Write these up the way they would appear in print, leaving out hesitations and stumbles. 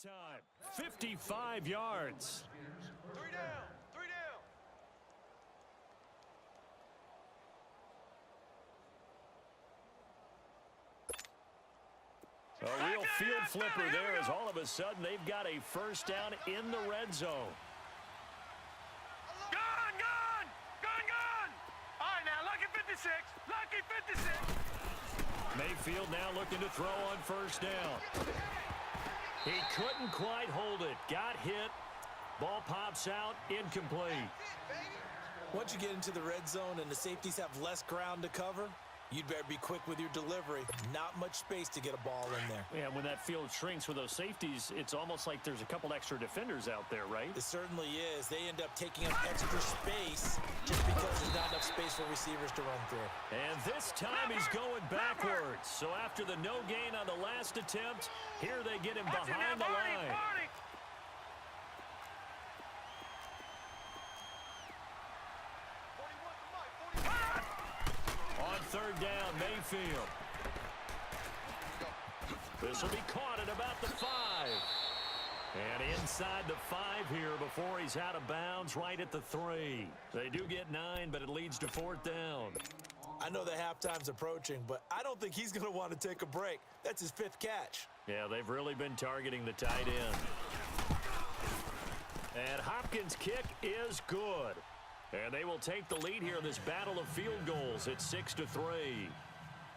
time. 55 yards. 3 down. 3 down. A real field flipper there as all of a sudden they've got a first down in the red zone. Gone, gone, gone, gone. All right, now, lucky 56, lucky 56. Mayfield now looking to throw on first down. He couldn't quite hold it. Got hit. Ball pops out, incomplete. Once you get into the red zone and the safeties have less ground to cover, you'd better be quick with your delivery. Not much space to get a ball in there. Yeah, when that field shrinks with those safeties, it's almost like there's a couple extra defenders out there, right? It certainly is. They end up taking up extra space just because there's not enough space for receivers to run through. And this time he's going backwards. So after the no gain on the last attempt, here they get him behind the line. On third down, Mayfield. This will be caught at about the 5. And inside the 5 here before he's out of bounds, right at the 3. They do get 9, but it leads to fourth down. I know the halftime's approaching, but I don't think he's going to want to take a break. That's his 5th catch. Yeah, they've really been targeting the tight end. And Hopkins' kick is good. And they will take the lead here in this battle of field goals. It's 6-3.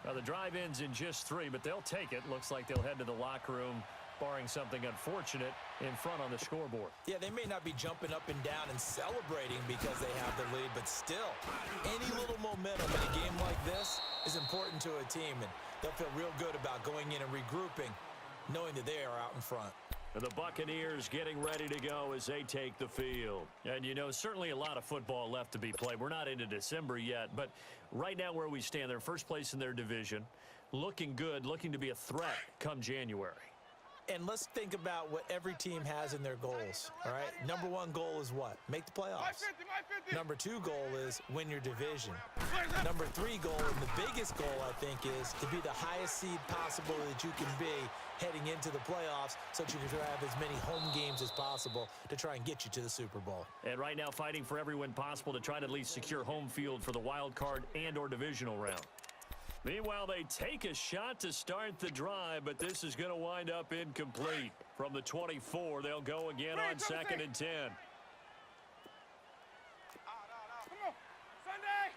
Now, the drive ends in just 3, but they'll take it. Looks like they'll head to the locker room, barring something unfortunate, in front on the scoreboard. Yeah, they may not be jumping up and down and celebrating because they have the lead, but still, any little momentum in a game like this is important to a team, and they'll feel real good about going in and regrouping, knowing that they are out in front. And the Buccaneers getting ready to go as they take the field. And, you know, certainly a lot of football left to be played. We're not into December yet, but right now where we stand, they're first place in their division, looking good, looking to be a threat come January. And let's think about what every team has in their goals, all right? Number 1 goal is what? Make the playoffs. Number 2 goal is win your division. Number 3 goal, and the biggest goal, I think, is to be the highest seed possible that you can be heading into the playoffs so that you can have as many home games as possible to try and get you to the Super Bowl. And right now fighting for every win possible to try to at least secure home field for the wild card and or divisional round. Meanwhile, they take a shot to start the drive, but this is going to wind up incomplete. From the 24, they'll go again on 2nd and 10. Come on, Sunday.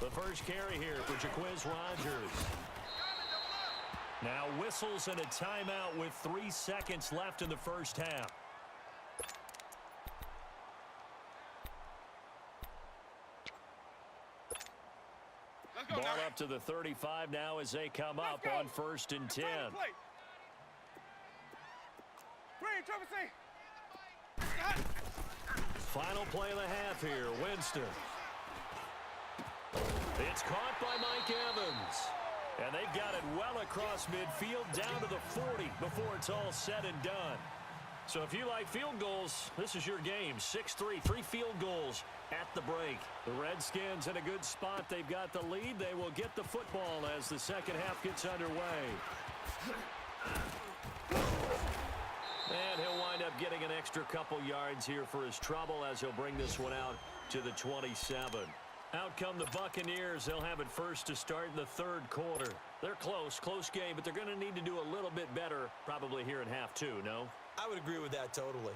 The first carry here for Jaquiz Rogers. Now whistles and a timeout with 3 seconds left in the first half. Ball up to the 35 now as they come up on 1st and 10. Final play of the half here, Winston. It's caught by Mike Evans. And they've got it well across midfield down to the 40 before it's all said and done. So if you like field goals, this is your game. 6-3, 3 field goals at the break. The Redskins in a good spot. They've got the lead. They will get the football as the second half gets underway. And he'll wind up getting an extra couple yards here for his trouble as he'll bring this one out to the 27. Out come the Buccaneers. They'll have it first to start in the 3rd quarter. They're close game, but they're going to need to do a little bit better probably here in half 2, no? I would agree with that totally.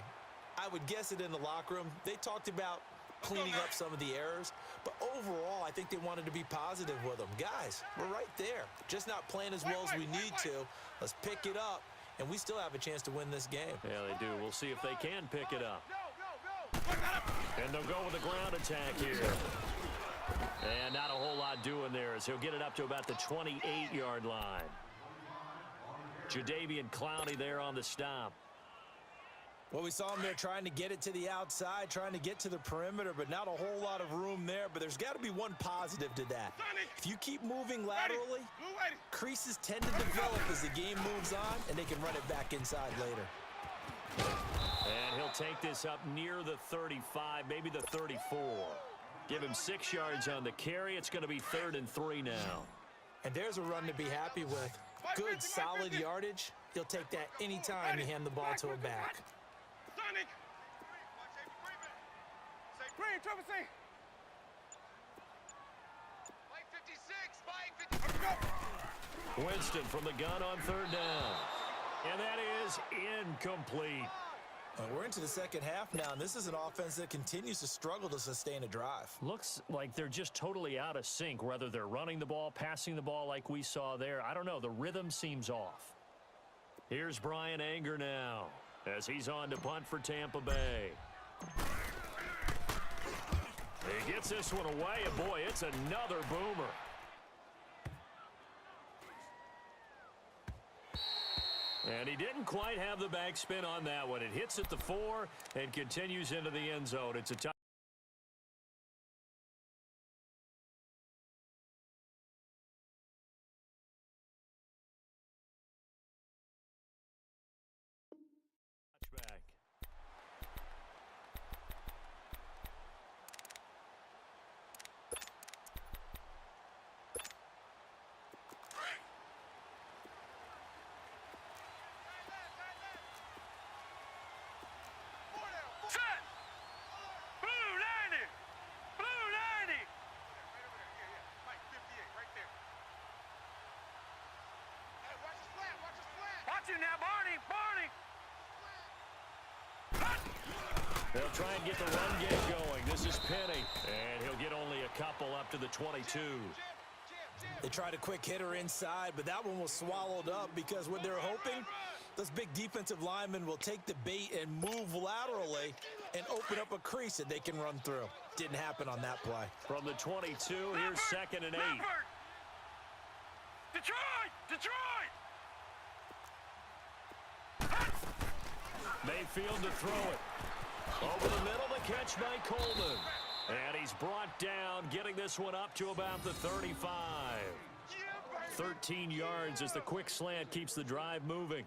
I would guess it in the locker room. They talked about cleaning up some of the errors, but overall, I think they wanted to be positive with them. Guys, we're right there. Just not playing as well as we need to. Let's pick it up, and we still have a chance to win this game. Yeah, they do. We'll see if they can pick it up. And they'll go with the ground attack here. And not a whole lot doing there as he'll get it up to about the 28-yard line. Jadeveon Clowney there on the stop. Well, we saw him there trying to get it to the outside, trying to get to the perimeter, but not a whole lot of room there. But there's got to be one positive to that. If you keep moving laterally, creases tend to develop as the game moves on, and they can run it back inside later. And he'll take this up near the 35, maybe the 34. Give him 6 yards on the carry. It's going to be 3rd and 3 now. And there's a run to be happy with. good, solid yardage, he'll take that anytime you hand the ball to a back. Sonic. Green, Trevor, say. Winston from the gun on third down. And that is incomplete. We're into the second half now, and this is an offense that continues to struggle to sustain a drive. Looks like they're just totally out of sync, whether they're running the ball, passing the ball like we saw there. I don't know. The rhythm seems off. Here's Brian Anger now as he's on to punt for Tampa Bay. He gets this one away, and boy, it's another boomer. And he didn't quite have the backspin on that one. It hits at the 4 and continues into the end zone. It's a touchback. Now, Barney. They'll try and get the run game going. This is Penny, and he'll get only a couple up to the 22. They tried a quick hitter inside, but that one was swallowed up because what they're hoping, those big defensive linemen will take the bait and move laterally and open up a crease that they can run through. Didn't happen on that play. From the 22, here's 2nd and 8. Detroit! Mayfield to throw it. Over the middle, the catch by Coleman. And he's brought down, getting this one up to about the 35. 13 yards as the quick slant keeps the drive moving.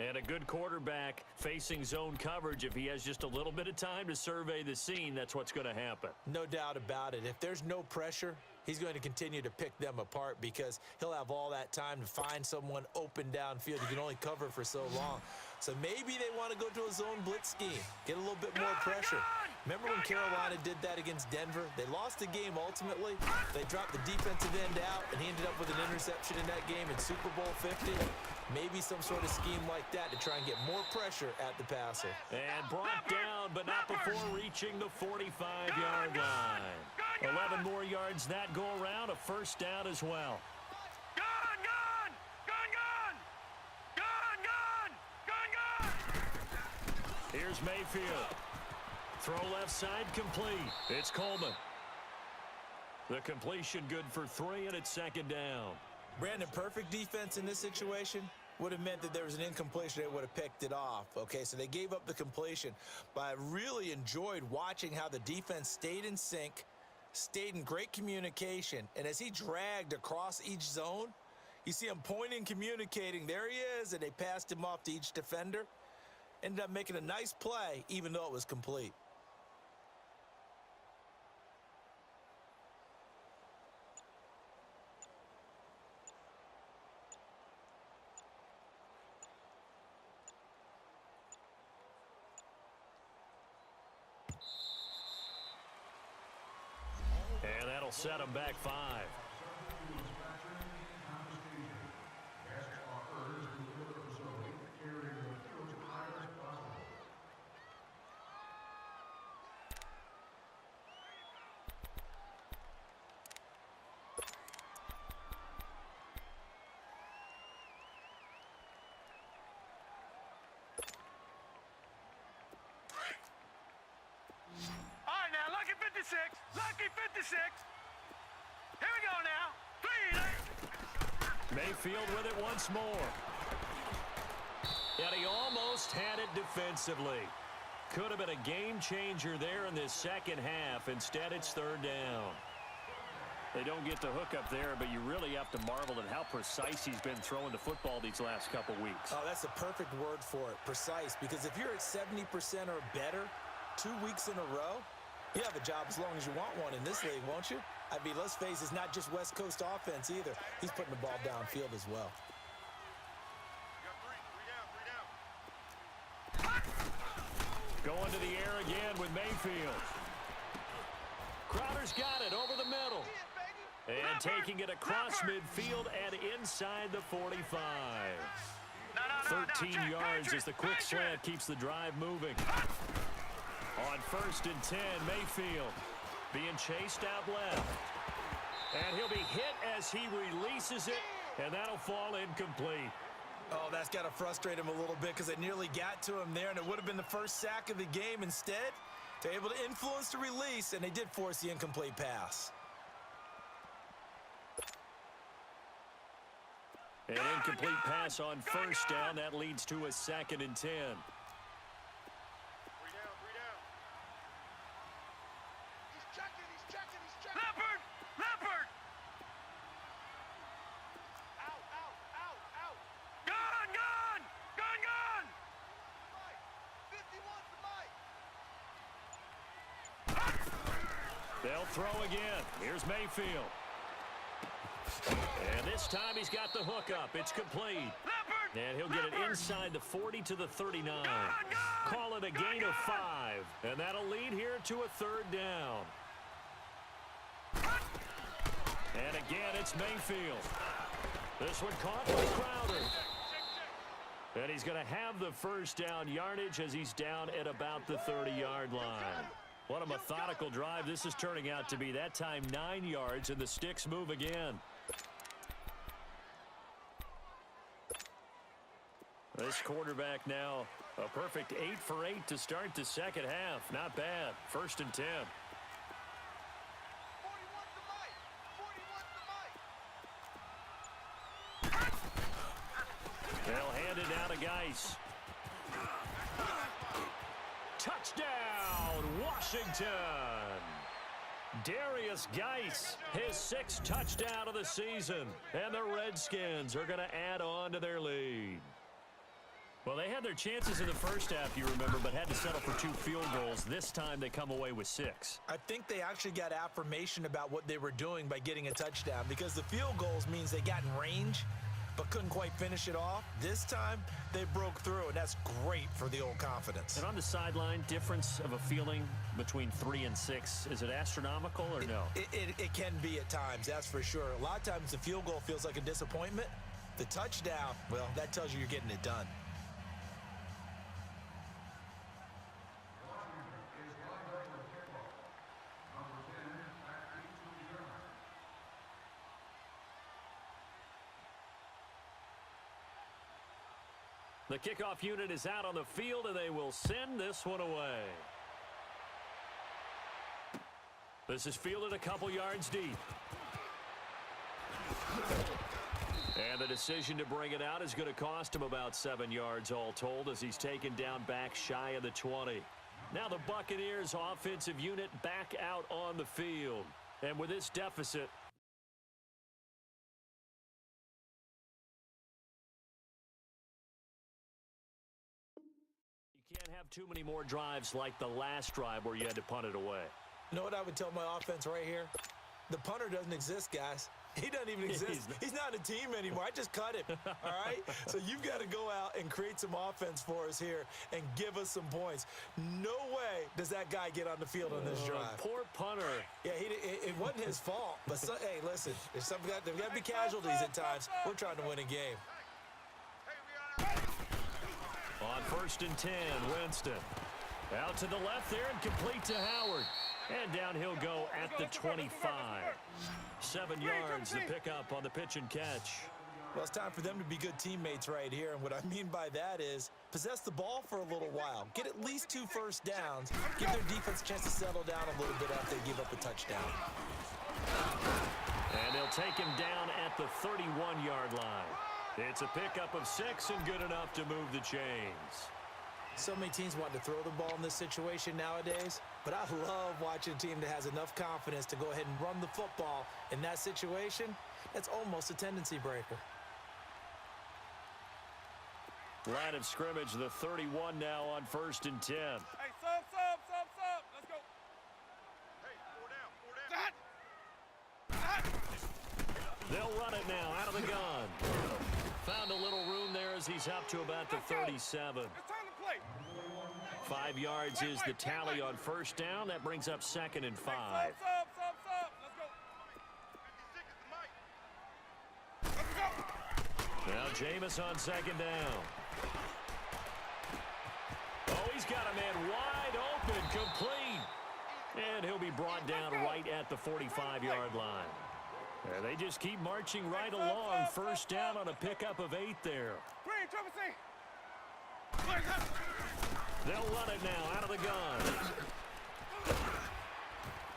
And a good quarterback facing zone coverage. If he has just a little bit of time to survey the scene, that's what's going to happen. No doubt about it. If there's no pressure, he's going to continue to pick them apart because he'll have all that time to find someone open downfield. You can only cover for so long. So maybe they want to go to a zone blitz scheme, get a little bit more pressure. Remember when Carolina did that against Denver? They lost the game ultimately. They dropped the defensive end out, and he ended up with an interception in that game in Super Bowl 50. Maybe some sort of scheme like that to try and get more pressure at the passer. And brought down, but not before reaching the 45-yard line. 11 more yards that go around, a first down as well. Here's Mayfield. Throw left side complete. It's Coleman. The completion good for 3, and it's 2nd down. Brandon, perfect defense in this situation would have meant that there was an incompletion. They would have picked it off. Okay, so they gave up the completion. But I really enjoyed watching how the defense stayed in sync, stayed in great communication. And as he dragged across each zone, you see him pointing, communicating. There he is, and they passed him off to each defender. Ended up making a nice play, even though it was complete. And that'll set him back 5. Lucky 56. Here we go now. 3. Mayfield with it once more. And he almost had it defensively. Could have been a game changer there in this second half. Instead, it's 3rd down. They don't get the hook up there, but you really have to marvel at how precise he's been throwing the football these last couple weeks. Oh, that's a perfect word for it, precise, because if you're at 70% or better 2 weeks in a row, you have a job as long as you want one in this league, won't you? I mean, let's face it, it's not just West Coast offense either. He's putting the ball downfield as well. with Mayfield. Crowder's got it over the middle. And taking it across midfield and inside the 45. 13 yards as the quick slant keeps the drive moving. On 1st and 10, Mayfield being chased out left. And he'll be hit as he releases it, and that'll fall incomplete. Oh, that's got to frustrate him a little bit because it nearly got to him there, and it would have been the first sack of the game. Instead, they're able to influence the release, and they did force the incomplete pass. An incomplete pass on 1st down. That leads to a 2nd and 10. Leopard! Gun! 51 to Mike. They'll throw again. Here's Mayfield. And this time he's got the hook up. It's complete. And he'll get it inside the 40 to the 39. Call it a gain of 5. And that'll lead here to a 3rd down. And again, it's Mayfield. This one caught by Crowder. And he's going to have the 1st down yardage as he's down at about the 30-yard line. What a methodical drive this is turning out to be. That time 9 yards, and the sticks move again. This quarterback now a perfect 8 for 8 to start the 2nd half. Not bad. 1st and 10. 41 to Mike. They'll hand it down to Geis. Touchdown, Washington. Darius Geis, his 6th touchdown of the season. And the Redskins are going to add on to their lead. Well, they had their chances in the 1st half, you remember, but had to settle for 2 field goals. This time they come away with 6. I think they actually got affirmation about what they were doing by getting a touchdown, because the field goals means they got in range but couldn't quite finish it off. This time they broke through, and that's great for the old confidence. And on the sideline, difference of a feeling between 3 and 6, is it astronomical or no? It can be at times, that's for sure. A lot of times the field goal feels like a disappointment. The touchdown, well, that tells you you're getting it done. The kickoff unit is out on the field, and they will send this one away. This is fielded a couple yards deep. And the decision to bring it out is going to cost him about 7 yards all told, as he's taken down back shy of the 20. Now the Buccaneers offensive unit back out on the field. And with this deficit, you can't have too many more drives like the last drive where you had to punt it away. You know what I would tell my offense right here? The punter doesn't exist, guys. He doesn't even exist. He's not a team anymore. I just cut him, all right? So you've got to go out and create some offense for us here and give us some points. No way does that guy get on the field on this drive. Poor punter. Yeah, it wasn't his fault. But, hey, listen, there's got to be casualties at times. We're trying to win a game. On 1st and 10, Winston. Out to the left there and complete to Howard. And down he'll go at the 25. 7 yards to pick up on the pitch and catch. Well, it's time for them to be good teammates right here. And what I mean by that is possess the ball for a little while. Get at least 2 first downs. Give their defense a chance to settle down a little bit after they give up a touchdown. And they'll take him down at the 31-yard line. It's a pickup of 6 and good enough to move the chains. So many teams want to throw the ball in this situation nowadays, but I love watching a team that has enough confidence to go ahead and run the football in that situation. That's almost a tendency breaker. Line of scrimmage, the 31 now on 1st and 10. Hey, sub. Let's go. Hey, 4 down. They'll run it now out of the gun. Found a little room there as he's up to about the 37. It's time to play. 5 yards is the tally on first down. That brings up 2nd and 5. Let's go. Now Jameis on 2nd down. Oh, he's got a man wide open, complete. And he'll be brought down right at the 45-yard line. And they just keep marching right along. First down on a pickup of 8 there. They'll run it now out of the gun.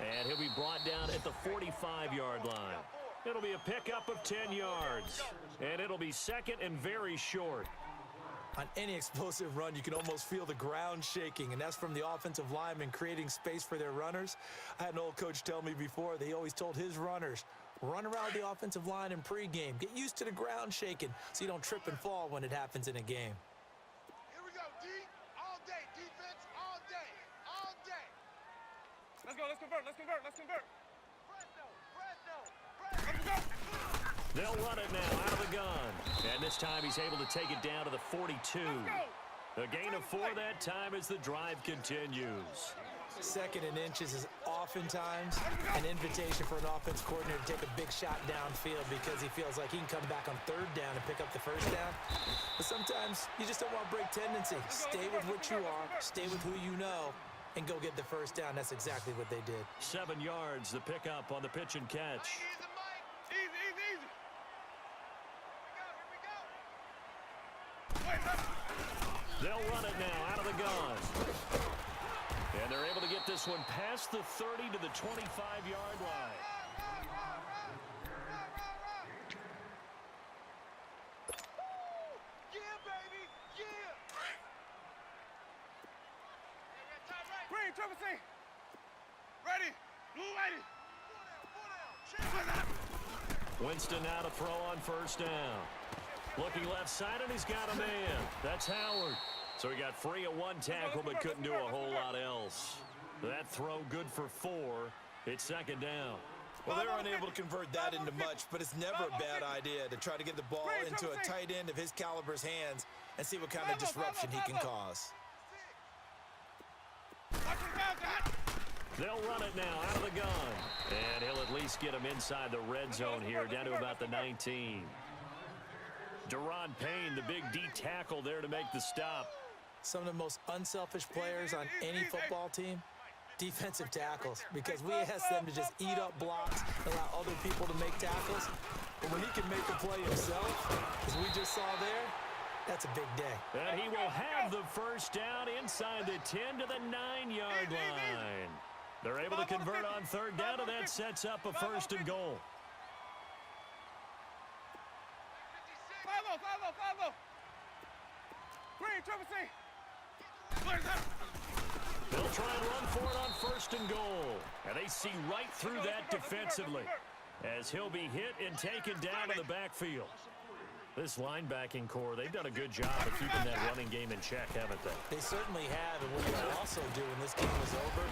And he'll be brought down at the 45-yard line. It'll be a pickup of 10 yards. And it'll be 2nd and very short. On any explosive run, you can almost feel the ground shaking, and that's from the offensive linemen creating space for their runners. I had an old coach tell me before, he always told his runners, run around the offensive line in pregame. Get used to the ground shaking so you don't trip and fall when it happens in a game. Here we go, D. All day. Defense all day. All day. Let's go. Let's convert. Let's go. They'll run it now out of the gun. And this time he's able to take it down to the 42. A gain of 4 that time as the drive continues. 2nd and inches is oftentimes an invitation for an offense coordinator to take a big shot downfield because he feels like he can come back on 3rd down and pick up the 1st down. But sometimes you just don't want to break tendency. Stay with what you are, stay with who you know, and go get the 1st down. That's exactly what they did. 7 yards, the pickup on the pitch and catch. Easy. They'll run it now out of the gun. And they're able to get this one past the 30 to the 25-yard line. Yeah, baby. Yeah. Green, Trevor C. Ready. Blue ready. Winston now to throw on 1st down. Looking left side, and he's got a man. That's Howard. So he got free of 1 tackle, but couldn't do a whole lot else. That throw good for 4. It's 2nd down. Well, they're unable to convert that into much, but it's never a bad idea to try to get the ball into a tight end of his caliber's hands and see what kind of disruption he can cause. They'll run it now out of the gun. And he'll at least get him inside the red zone here, down to about the 19. Deron Payne, the big D tackle there to make the stop. Some of the most unselfish players on any football team, defensive tackles, because we ask them to just eat up blocks, allow other people to make tackles. But when he can make the play himself, as we just saw there, that's a big day. And he will have the 1st down inside the 10 to the 9-yard line. They're able to convert on 3rd down, and that sets up a 1st and goal. 5-0. Green, Trevor C. They'll try and run for it on 1st and goal. And they see right through that defensively as he'll be hit and taken down to the backfield. This linebacking core, they've done a good job of keeping that running game in check, haven't they? They certainly have, and what you'll also do when this game is over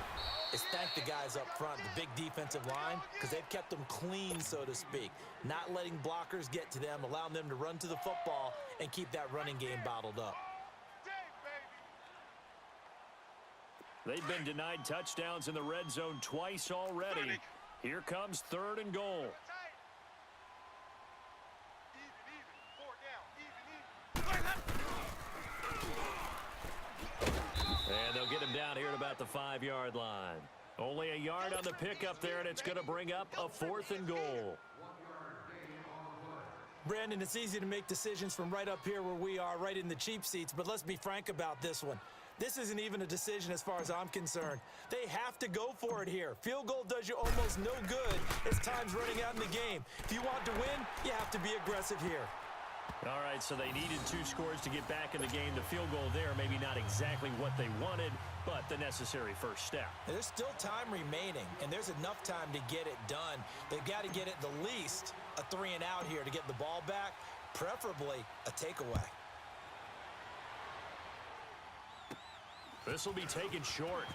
is thank the guys up front, the big defensive line, because they've kept them clean, so to speak. Not letting blockers get to them, allowing them to run to the football and keep that running game bottled up. They've been denied touchdowns in the red zone twice already. Here comes 3rd and goal. And they'll get him down here at about the 5-yard line. Only a yard on the pickup there, and it's going to bring up a 4th and goal. Brandon, it's easy to make decisions from right up here where we are, right in the cheap seats, but let's be frank about this one. This isn't even a decision as far as I'm concerned. They have to go for it here. Field goal does you almost no good as time's running out in the game. If you want to win, you have to be aggressive here. All right, so they needed 2 scores to get back in the game. The field goal there, maybe not exactly what they wanted, but the necessary first step. There's still time remaining, and there's enough time to get it done. They've got to get at the least a 3 and out here to get the ball back, preferably a takeaway. This will be taken short.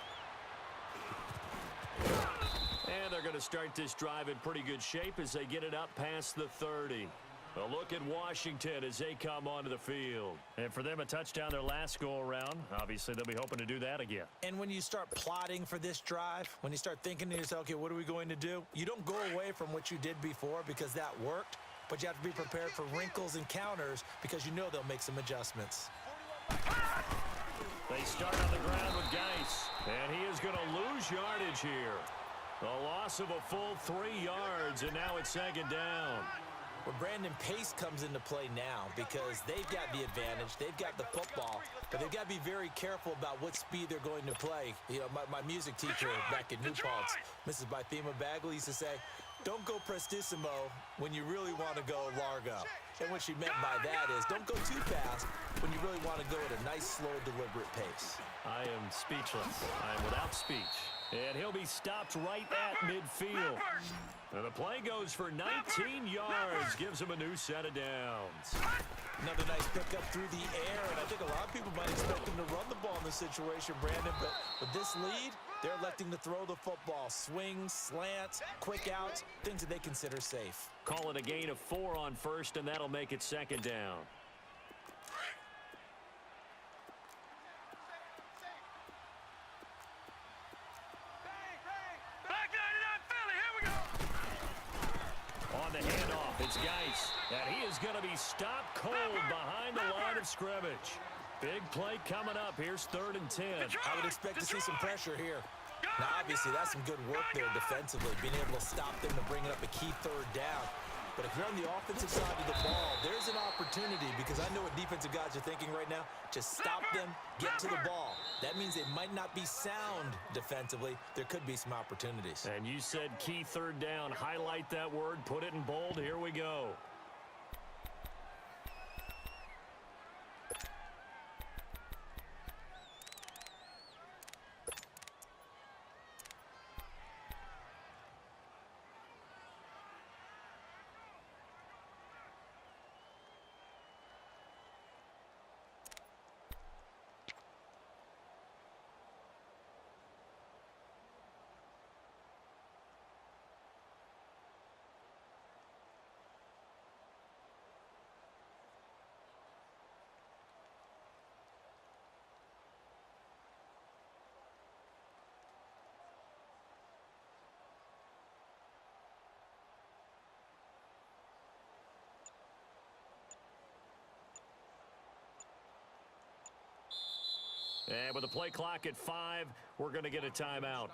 And they're going to start this drive in pretty good shape as they get it up past the 30. A look at Washington as they come onto the field. And for them, a touchdown their last go-around. Obviously, they'll be hoping to do that again. And when you start plotting for this drive, when you start thinking to yourself, okay, what are we going to do? You don't go away from what you did before because that worked, but you have to be prepared for wrinkles and counters because you know they'll make some adjustments. They start on the ground with Geis, and he is going to lose yardage here. A loss of a full 3 yards, and now it's second down. Well, Brandon, pace comes into play now because they've got the advantage. They've got the football, but they've got to be very careful about what speed they're going to play. You know, my music teacher back in New Paltz, Mrs. Bythema Bagley, used to say, don't go prestissimo when you really want to go largo. And what she meant by that is don't go too fast when you really want to go at a nice, slow, deliberate pace. I am speechless. I am without speech. And he'll be stopped right at midfield. And the play goes for 19 yards, gives him a new set of downs. Another nice pickup through the air, and I think a lot of people might expect him to run the ball in this situation, Brandon, but with this lead, they're electing to throw the football. Swings, slants, quick outs, things that they consider safe. Call it a gain of 4 on first, and that'll make it second down. On the handoff, it's Geis, and he is going to be stopped cold behind the line of scrimmage. Big play coming up. Here's 3rd and 10. I would expect to see some pressure here. Now, obviously, that's some good work there defensively, being able to stop them and bring it up a key 3rd down. But if you're on the offensive side of the ball, there's an opportunity because I know what defensive guys are thinking right now. Just stop them, get to the ball. That means they might not be sound defensively. There could be some opportunities. And you said key 3rd down. Highlight that word. Put it in bold. Here we go. And with the play clock at 5, we're going to get a timeout.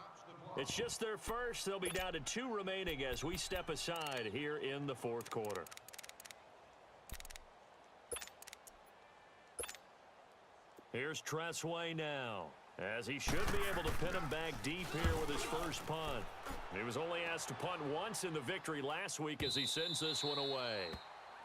It's just their first. They'll be down to 2 remaining as we step aside here in the 4th quarter. Here's Tressway now, as he should be able to pin him back deep here with his first punt. He was only asked to punt once in the victory last week as he sends this one away.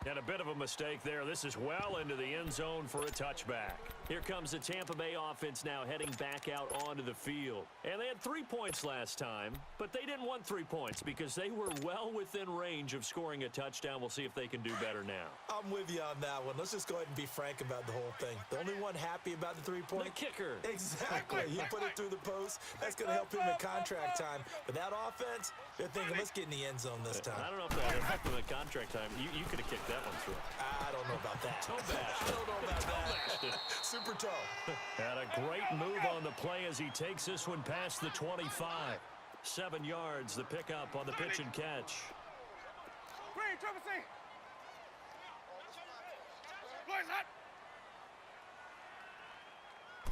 And a bit of a mistake there. This is well into the end zone for a touchback. Here comes the Tampa Bay offense now heading back out onto the field. And they had 3 points last time, but they didn't want 3 points because they were well within range of scoring a touchdown. We'll see if they can do better now. I'm with you on that one. Let's just go ahead and be frank about the whole thing. The only one happy about the 3-point? The kicker. Exactly. You put it through the post. That's going to help him in contract time. But that offense, they're thinking, let's get in the end zone this time. I don't know if that helped him in contract time. You could have kicked that one through. I don't know about that. Toe bash. I don't know about that. Super toe. And a great move on the play as he takes this one past the 25. 7 yards, the pickup on the pitch and catch. Green, Trevor C. Blaze hot.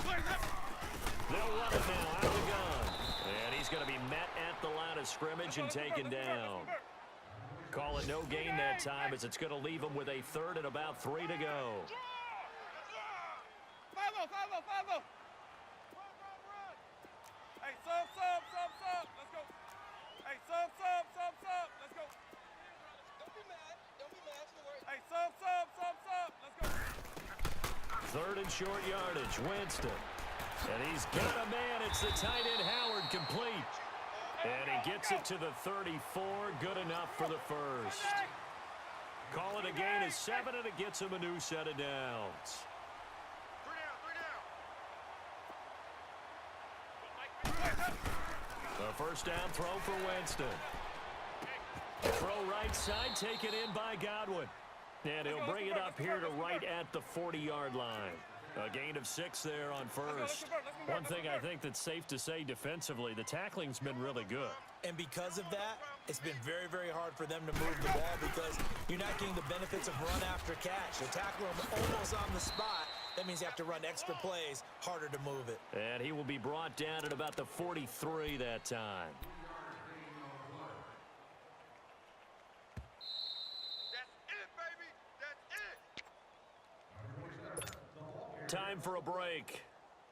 Blaze hot. They'll run it now out of the gun. And he's going to be met at the line of scrimmage and taken down. Call it no gain that time as it's going to leave him with a 3rd and about 3 to go. 5-0. Hey, sub. Let's go. Hey, sub. Let's go. Don't be mad. Hey, sub. Let's go. 3rd and short yardage, Winston. And he's got a man. It's the tight end Howard complete. And he gets it to the 34. Good enough for the first. Call it a gain of 7, and it gets him a new set of downs. 3 down. The first down throw for Winston. Throw right side, taken in by Godwin. And he'll bring it up here to right at the 40-yard line. A gain of 6 there on first. One thing I think that's safe to say defensively, the tackling's been really good. And because of that, it's been very, very hard for them to move the ball because you're not getting the benefits of run after catch. They tackle him almost on the spot. That means you have to run extra plays, harder to move it. And he will be brought down at about the 43 that time. Time for a break.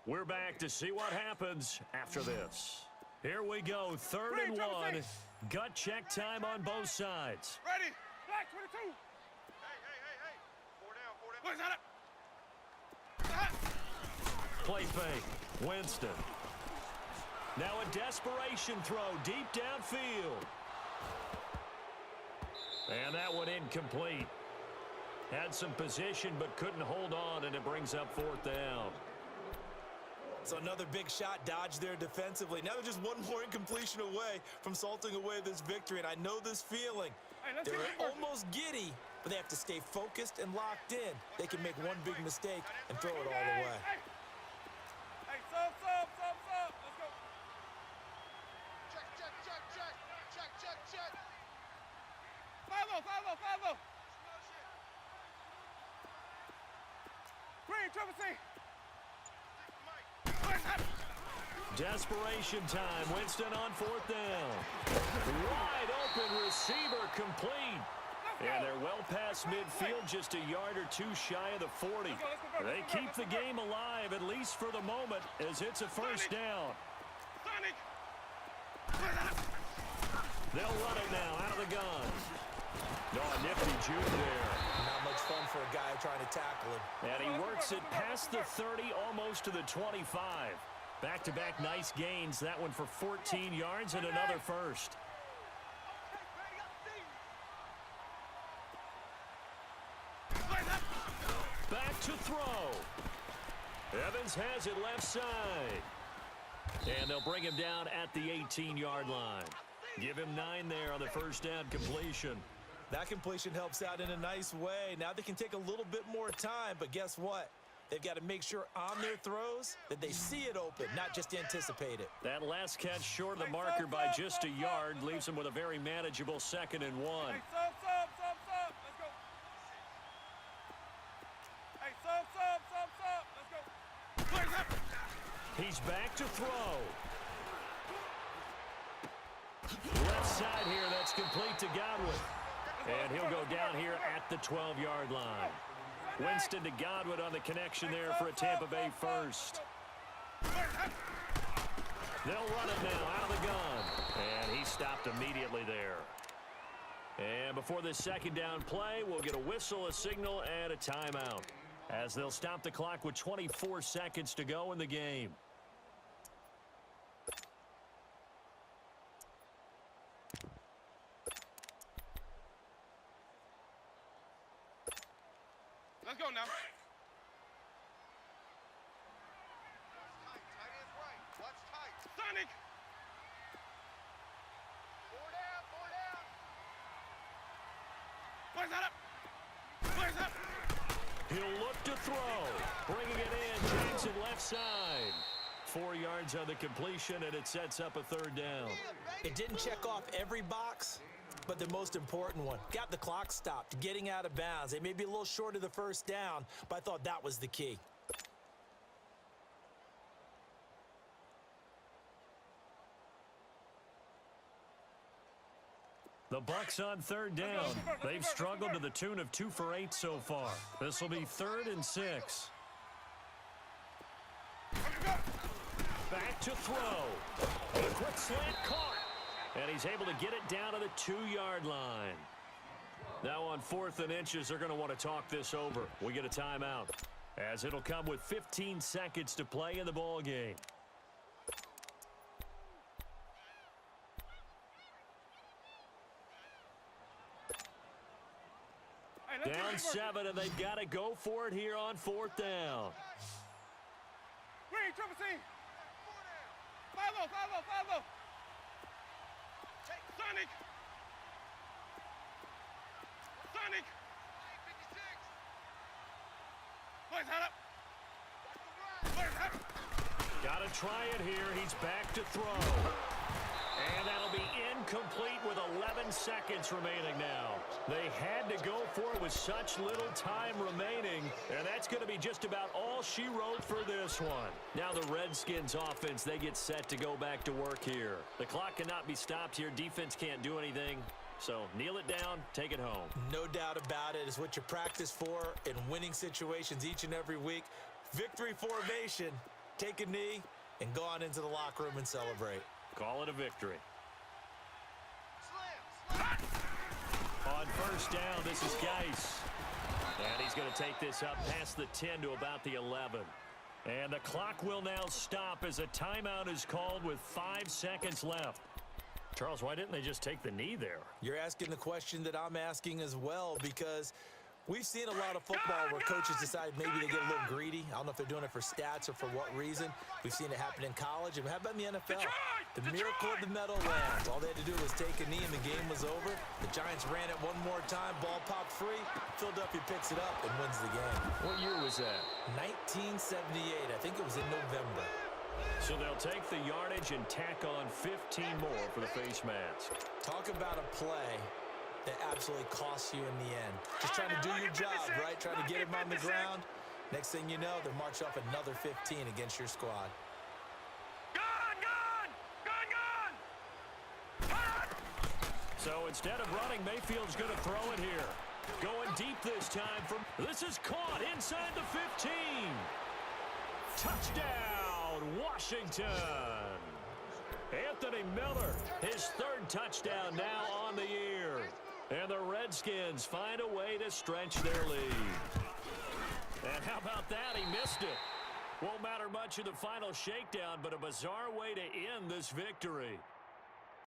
We're back to see what happens after this. Here we go, 3rd and 1. Gut check time on both sides. Ready? Black 22. Hey. 4 down. Where's that? Play fake. Winston. Now a desperation throw deep downfield. And that one incomplete. Had some position but couldn't hold on, and it brings up 4th down. So another big shot dodged there defensively. Now they're just one more incompletion away from salting away this victory, and I know this feeling. They're almost giddy, but they have to stay focused and locked in. They can make one big mistake and throw it all the way. Hey, sub. Let's go. Check. 5-0. Green, triple C. Desperation time. Winston on 4th down. Wide open receiver complete. And they're well past midfield, just a yard or 2 shy of the 40. They keep the game alive, at least for the moment, as it's a 1st down. They'll run it now out of the gun. No, a nifty juke there. Not much fun for a guy trying to tackle him. And he works it past the 30, almost to the 25. Back-to-back nice gains. That one for 14 yards and another 1st. Back to throw. Evans has it left side. And they'll bring him down at the 18-yard line. Give him 9 there on the 1st down completion. That completion helps out in a nice way. Now they can take a little bit more time, but guess what? They've got to make sure on their throws that they see it open, not just anticipate it. That last catch short of the marker by just a yard leaves them with a very manageable 2nd and 1. Hey, sub. Let's go. Hey, sub. Let's go. He's back to throw. Left side here, that's complete to Godwin. And he'll go down here at the 12-yard line. Winston to Godwin on the connection there for a Tampa Bay 1st. They'll run it now out of the gun. And he stopped immediately there. And before this 2nd down play, we'll get a whistle, a signal, and a timeout, as they'll stop the clock with 24 seconds to go in the game. Let's go now. Sonic. 4 down. Where's that up? He'll look to throw. Bringing it in, Jackson left side. 4 yards on the completion, and it sets up a 3rd down. It didn't check off every box, but the most important one. Got the clock stopped, getting out of bounds. They may be a little short of the 1st down, but I thought that was the key. The Bucs on 3rd down. They've struggled to the tune of 2 for 8 so far. This will be 3rd and 6. Back to throw. A quick slant caught. And he's able to get it down to the 2-yard line. Now on 4th and inches, they're going to want to talk this over. We get a timeout, as it'll come with 15 seconds to play in the ball game. Down 7, and they've got to go for it here on 4th down. Green, triple C. 5-0. Sonic. Got to try it here. He's back to throw. And that'll be incomplete with 11 seconds remaining now. They had to go for it with such little time remaining, and that's going to be just about all she wrote for this one. Now the Redskins offense, they get set to go back to work here. The clock cannot be stopped here. Defense can't do anything. So kneel it down, take it home. No doubt about it. It's what you practice for in winning situations each and every week. Victory formation. Take a knee and go on into the locker room and celebrate. Call it a victory. On first down, this is Geis. And he's going to take this up past the 10 to about the 11. And the clock will now stop as a timeout is called with 5 seconds left. Charles, why didn't they just take the knee there? You're asking the question that I'm asking as well, because we've seen a lot of football where coaches decide maybe they get a little greedy. I don't know if they're doing it for stats or for what reason. We've seen it happen in college. And how about in the NFL? The miracle of the Meadowlands. All they had to do was take a knee and the game was over. The Giants ran it one more time. Ball popped free. Philadelphia picks it up and wins the game. What year was that? 1978. I think it was in November. So they'll take the yardage and tack on 15 more for the face mask. Talk about a play that absolutely costs you in the end. Just trying to do your job, right? Trying to get him on the ground. Next thing you know, they're marching off another 15 against your squad. So instead of running, Mayfield's going to throw it here. Going deep this time. This is caught inside the 15. Touchdown, Washington. Anthony Miller, his third touchdown now on the year. And the Redskins find a way to stretch their lead. And how about that? He missed it. Won't matter much in the final shakedown, but a bizarre way to end this victory.